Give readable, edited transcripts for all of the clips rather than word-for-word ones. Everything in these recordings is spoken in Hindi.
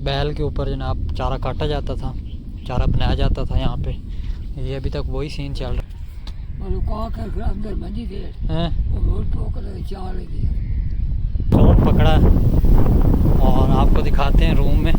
बैल के ऊपर जनाब चारा काटा जाता था, चारा बनाया जाता था यहाँ पे। ये अभी तक वही सीन चल रहा है। ड्रोन पकड़ा और आपको दिखाते हैं रूम में।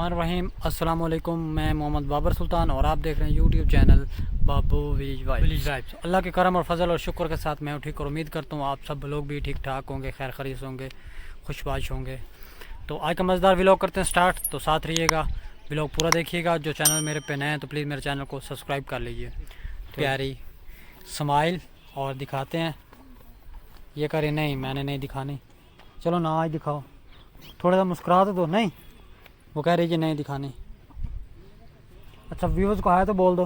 रहीम अस्सलाम वालेकुम, मैं मोहम्मद बाबर सुल्तान और आप देख रहे हैं यूट्यूब चैनल बाबू विलेज वाइब्स। अल्लाह के करम और फजल और शुक्र के साथ मैं ठीक और उम्मीद करता हूँ आप सब लोग भी ठीक ठाक होंगे, खैर खरीस होंगे, खुशबाश होंगे। तो आज का मज़ेदार व्लॉग करते हैं स्टार्ट, तो साथ रहिएगा, व्लॉग पूरा देखिएगा। जो चैनल मेरे पे नए हैं तो प्लीज़ मेरे चैनल को सब्सक्राइब कर लीजिए। प्यारी स्माइल और दिखाते हैं। ये करे नहीं, मैंने नहीं दिखानी। चलो ना आज दिखाओ, थोड़ा सा मुस्कुरा तो दो। नहीं, वो कह रही है नहीं दिखानी। अच्छा व्यूअर्स को हाय तो बोल दो।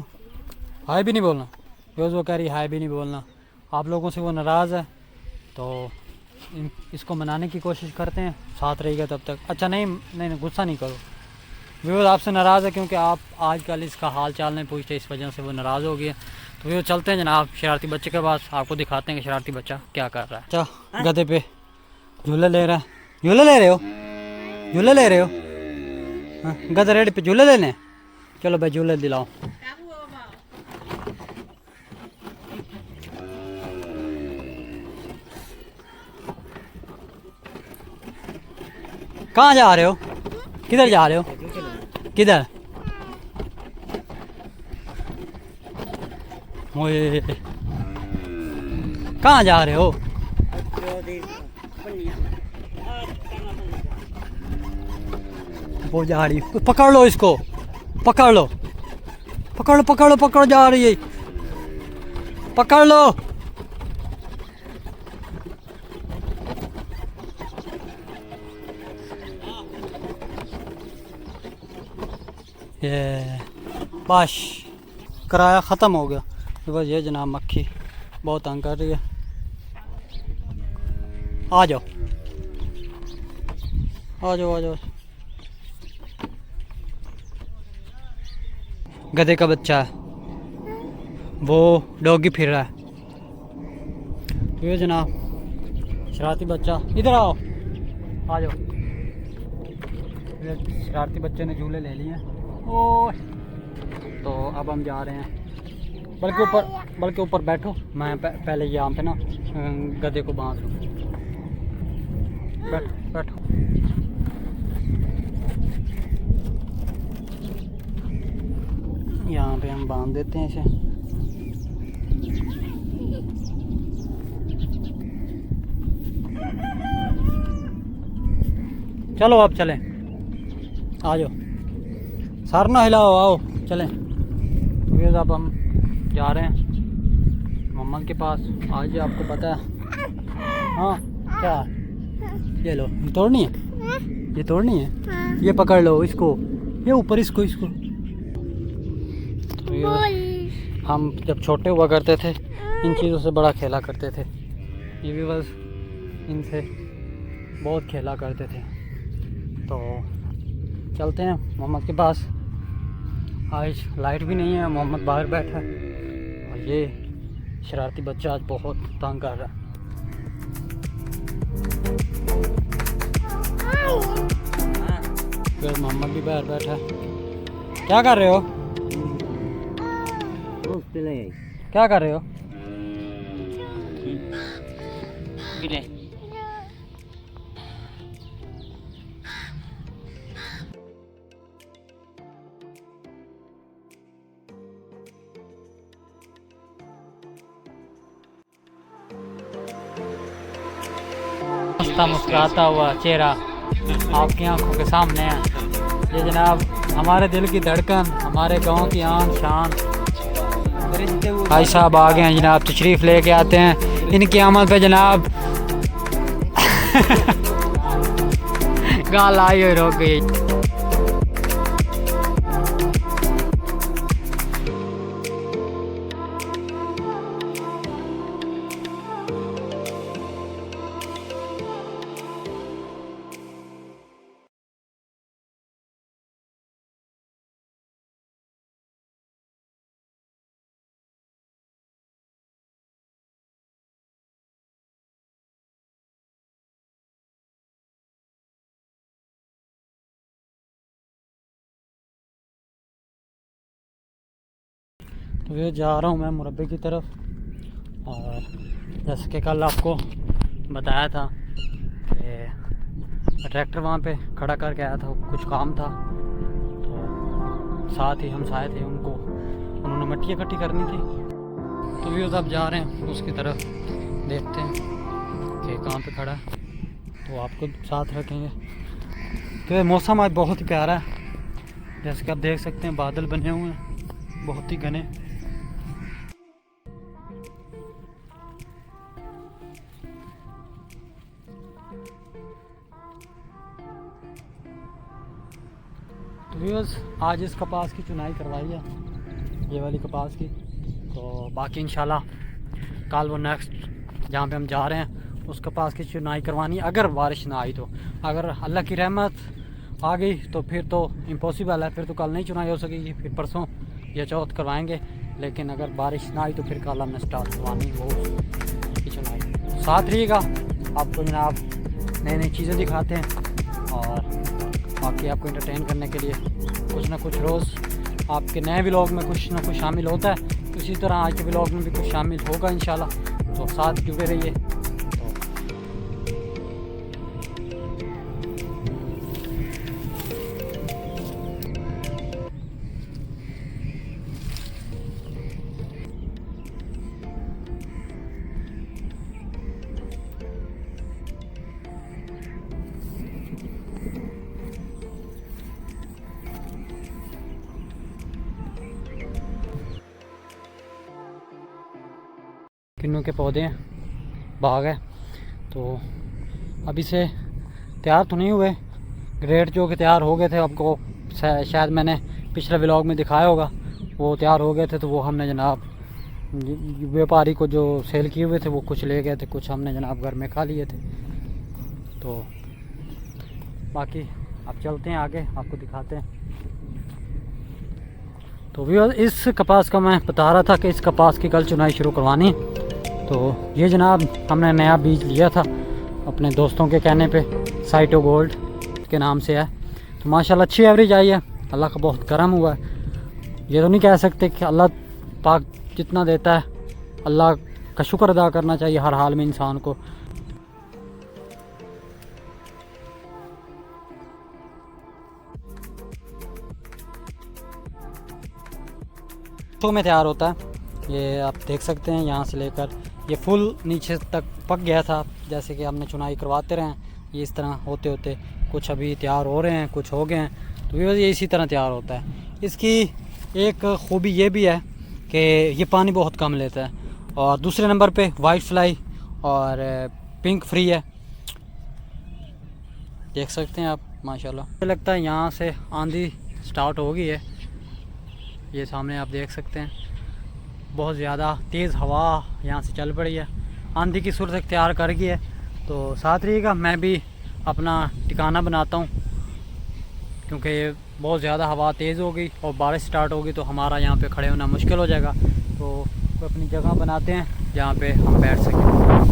हाय भी नहीं बोलना व्यूअर्स, वो कह रही है हाय भी नहीं बोलना। आप लोगों से वो नाराज़ है, तो इसको मनाने की कोशिश करते हैं, साथ रहेगा तब तक। अच्छा नहीं नहीं, नहीं गुस्सा नहीं करो व्यूअर्स, आपसे नाराज़ है क्योंकि आप आजकल इसका हाल चाल नहीं पूछते, इस वजह से वो नाराज़ हो गया। तो व्यूअर्स चलते हैं जनाब शरारती बच्चे के पास, आपको दिखाते हैं कि शरारती बच्चा क्या कर रहा है। अच्छा गधे पे झूला ले रहा है। झूला ले रहे हो? झूला ले रहे हो? गधा रेडी पे झूले लेने। चलो भाई झूले दिलाओ। कहाँ जा रहे हो? किधर जा रहे हो? किधर? ओए कहाँ जा रहे हो? वो जा रही, पकड़ लो इसको, पकड़ लो पकड़ लो पकड़ लो, पकड़ जा रही है, पकड़ लो। ये बस किराया ख़त्म हो गया। बस ये जनाब मक्खी बहुत तंग कर रही है। आ जाओ आ जाओ आ जाओ। गधे का बच्चा है वो, डॉगी फिर रहा है। ये जनाब शरारती बच्चा, इधर आओ, आ जाओ। ये शरारती बच्चे ने झूले ले लिए ओ, तो अब हम जा रहे हैं। बल्कि ऊपर बैठो, मैं पहले यहाँ पे ना गधे को बांध लूँ। बैठो बैठो। यहाँ पे हम बांध देते हैं इसे। चलो अब चलें, आ जाओ, सर ना हिलाओ, आओ चलें। तो अब हम जा रहे हैं मोहम्मद के पास। आज आपको पता है। हाँ क्या? ये लो, ये तोड़नी है, ये तोड़नी है, ये पकड़ लो इसको, ये ऊपर इसको इसको। तो हम जब छोटे हुआ करते थे इन चीज़ों से बड़ा खेला करते थे। ये भी बस इनसे बहुत खेला करते थे। तो चलते हैं मोहम्मद के पास। आज लाइट भी नहीं है, मोहम्मद बाहर बैठा है और ये शरारती बच्चा आज बहुत तंग कर रहा है। फिर मोहम्मद भी बाहर बैठा है। क्या कर रहे हो? क्या कर रहे हो? मुस्कुराता हुआ चेहरा आपकी आंखों के सामने है। ये जनाब हमारे दिल की धड़कन, हमारे गांव की आन शान भाई साहब आ गए हैं जनाब, तशरीफ़ लेके आते हैं। इनकी आमद पे जनाब गाल आई और रोक गई। तो ये जा रहा हूँ मैं मुरब्बे की तरफ। और जैसे कि कल आपको बताया था कि ट्रैक्टर वहाँ पे खड़ा करके आया था, कुछ काम था, तो साथ ही हम साए थे, उन्होंने मिट्टी इकट्ठी करनी थी। तो व्यूज़ अब जा रहे हैं उसकी तरफ, देखते हैं कि कहाँ पे खड़ा है, तो आपको साथ रखेंगे। तो ये मौसम आज बहुत ही प्यारा है, जैसे कि आप देख सकते हैं बादल बने हुए हैं बहुत ही घने। तो व्यूअर्स आज इस कपास की चुनाई करवाई है, ये वाली कपास की। तो बाकी इंशाल्लाह कल वो नेक्स्ट जहाँ पे हम जा रहे हैं उस कपास की चुनाई करवानी, अगर बारिश ना आई तो। अगर अल्लाह की रहमत आ गई तो फिर तो इम्पॉसिबल है, फिर तो कल नहीं चुनाई हो सकेगी, फिर परसों या चौथ करवाएंगे। लेकिन अगर बारिश ना आई तो फिर कल हमने स्टार्ट करवानी वो की चुनाई। साथ रहिएगा, आपको जनाब नई नई चीज़ें दिखाते हैं और बाकी आपको इंटरटेन करने के लिए कुछ ना कुछ रोज़ आपके नए व्लॉग में कुछ ना कुछ शामिल होता है। इसी तरह आज के व्लॉग में भी कुछ शामिल होगा इंशाल्लाह, तो साथ जुड़े रहिए। किन्नू के पौधे हैं, बाग है, तो अभी से तैयार तो नहीं हुए, ग्रेड जो कि तैयार हो गए थे, आपको शायद मैंने पिछले व्लॉग में दिखाया होगा, वो तैयार हो गए थे। तो वो हमने जनाब व्यापारी को जो सेल किए हुए थे वो कुछ ले गए थे, कुछ हमने जनाब घर में खा लिए थे। तो बाकी अब चलते हैं आगे, आपको दिखाते हैं। तो भी इस कपास का मैं बता रहा था कि इस कपास की कल चुनाई शुरू करवानी। तो ये जनाब हमने नया बीज लिया था अपने दोस्तों के कहने पे, साइटो गोल्ड के नाम से है। तो माशाल्लाह अच्छी एवरेज आई है, अल्लाह का बहुत करम हुआ है। ये तो नहीं कह सकते कि अल्लाह पाक जितना देता है अल्लाह का शुक्र अदा करना चाहिए हर हाल में इंसान को। तो में तैयार होता है, ये आप देख सकते हैं यहाँ से लेकर ये फुल नीचे तक पक गया था। जैसे कि हमने चुनाई करवाते रहे, ये इस तरह होते होते कुछ अभी तैयार हो रहे हैं, कुछ हो गए हैं। तो ये इसी तरह तैयार होता है। इसकी एक ख़ूबी ये भी है कि ये पानी बहुत कम लेता है, और दूसरे नंबर पे वाइट फ्लाई और पिंक फ्री है, देख सकते हैं आप माशाल्लाह। मुझे लगता है यहाँ से आंधी स्टार्ट हो गई है, ये सामने आप देख सकते हैं बहुत ज़्यादा तेज़ हवा यहाँ से चल पड़ी है, आंधी की सूरत इख्तियार कर गई है। तो साथ रहिएगा, मैं भी अपना ठिकाना बनाता हूँ, क्योंकि बहुत ज़्यादा हवा तेज़ हो गई और बारिश स्टार्ट होगी तो हमारा यहाँ पे खड़े होना मुश्किल हो जाएगा। तो अपनी जगह बनाते हैं जहाँ पे हम बैठ सकें।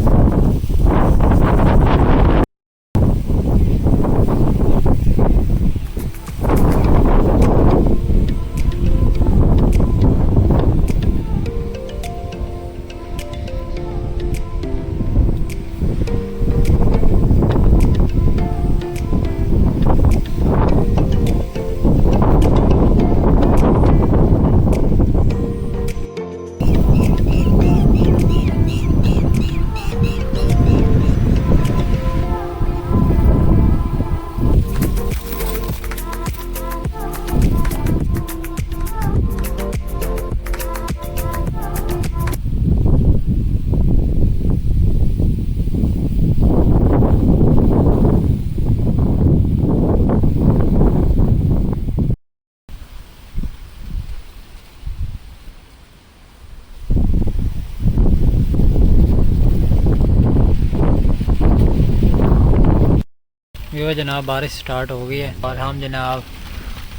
ये जनाब बारिश स्टार्ट हो गई है और हम जनाब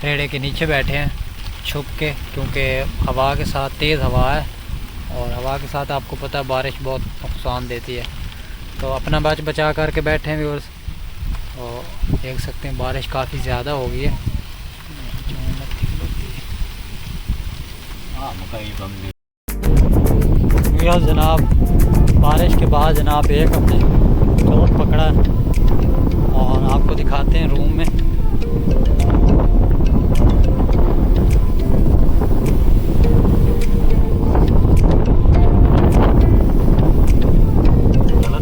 रेड़े के नीचे बैठे हैं छुप के, क्योंकि हवा के साथ तेज़ हवा है और हवा के साथ आपको पता है बारिश बहुत नुकसान देती है। तो अपना बचा करके बैठे हैं व्यूअर्स, और देख सकते हैं बारिश काफ़ी ज़्यादा हो गई है। तो जनाब बारिश के बाद जनाब एक हमने चोट पकड़ा और आपको दिखाते हैं रूम में।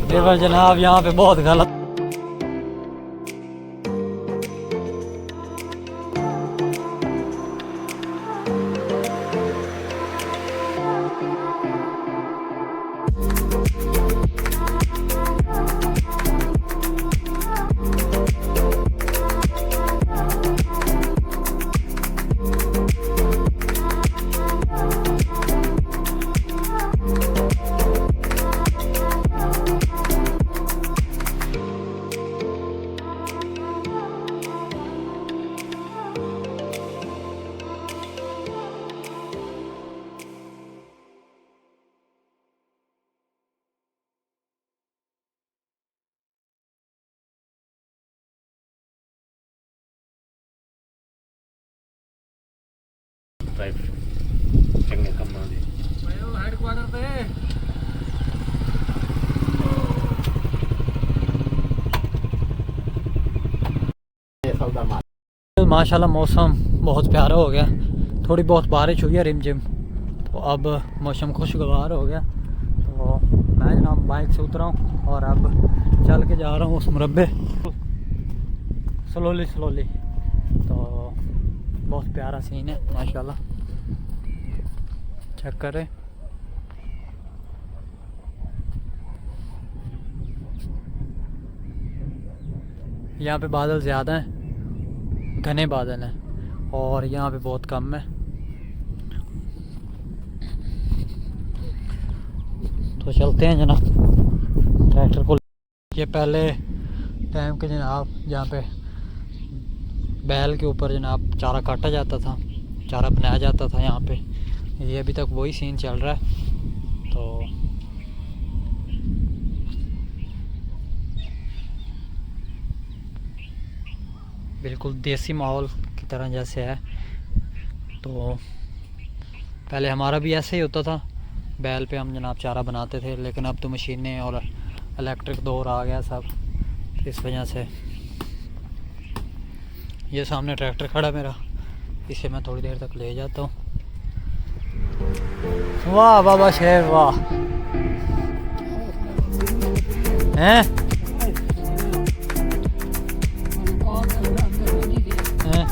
देखो जनाब यहाँ पे बहुत गलत चंगे कम्मा दे हेडक्वार्टर पे माशाल्लाह मौसम बहुत प्यारा हो गया। थोड़ी बहुत बारिश हुई है रिमझिम, तो अब मौसम खुशगवार हो गया। तो मैं जनाब बाइक से उतरा हूँ और अब चल के जा रहा हूँ उस मुरब्बे स्लोली स्लोली। तो बहुत प्यारा सीन है माशाल्लाह, चेक करें। यहाँ पे बादल ज़्यादा हैं, घने बादल हैं, और यहाँ पे बहुत कम है। तो चलते हैं जनाब ट्रैक्टर को। ये पहले टाइम के जनाब जहाँ पे बैल के ऊपर जनाब चारा काटा जाता था, चारा बनाया जाता था यहाँ पे। ये अभी तक वही सीन चल रहा है। तो बिल्कुल देसी माहौल की तरह जैसे है। तो पहले हमारा भी ऐसे ही होता था, बैल पे हम जनाब चारा बनाते थे, लेकिन अब तो मशीनें और इलेक्ट्रिक दौर आ गया सब, इस वजह से। ये सामने ट्रैक्टर खड़ा मेरा, इसे मैं थोड़ी देर तक ले जाता हूँ। वाह बाबा शेर वाह हैं हैं?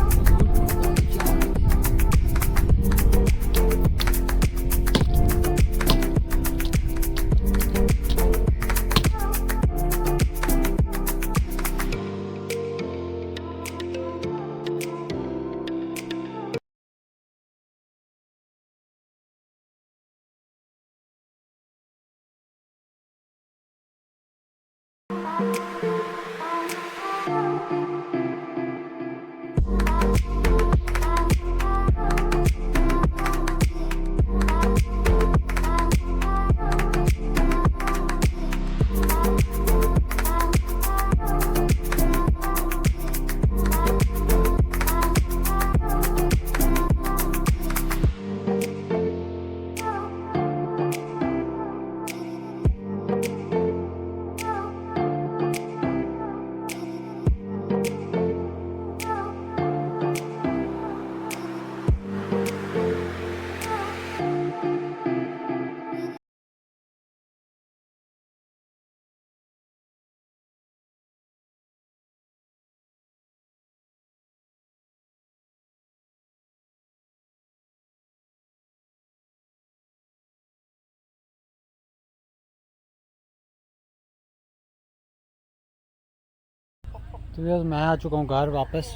तो बस मैं आ चुका हूँ घर वापस।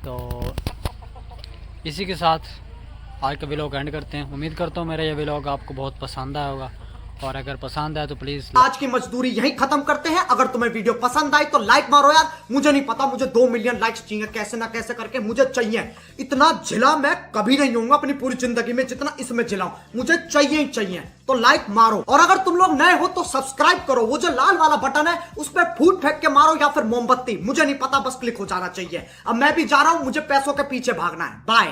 तो इसी के साथ आज का व्लॉग एंड करते हैं। उम्मीद करता हूँ मेरा ये व्लॉग आपको बहुत पसंद आया होगा, और अगर पसंद आए तो प्लीज आज की मजदूरी यहीं खत्म करते हैं। अगर तुम्हें वीडियो पसंद आई तो लाइक मारो यार। मुझे नहीं पता, मुझे 2 मिलियन लाइक्स चाहिए, कैसे ना कैसे करके मुझे चाहिए। इतना झिला मैं कभी नहीं होऊंगा अपनी पूरी जिंदगी में जितना इसमें झिलाऊं, मुझे चाहिए ही चाहिए। तो लाइक मारो, और अगर तुम लोग नए हो तो सब्सक्राइब करो। वो जो लाल वाला बटन है उस पर फूट फेंक के मारो या फिर मोमबत्ती, मुझे नहीं पता, बस क्लिक हो जाना चाहिए। अब मैं भी जा रहा हूं, मुझे पैसों के पीछे भागना है। बाय।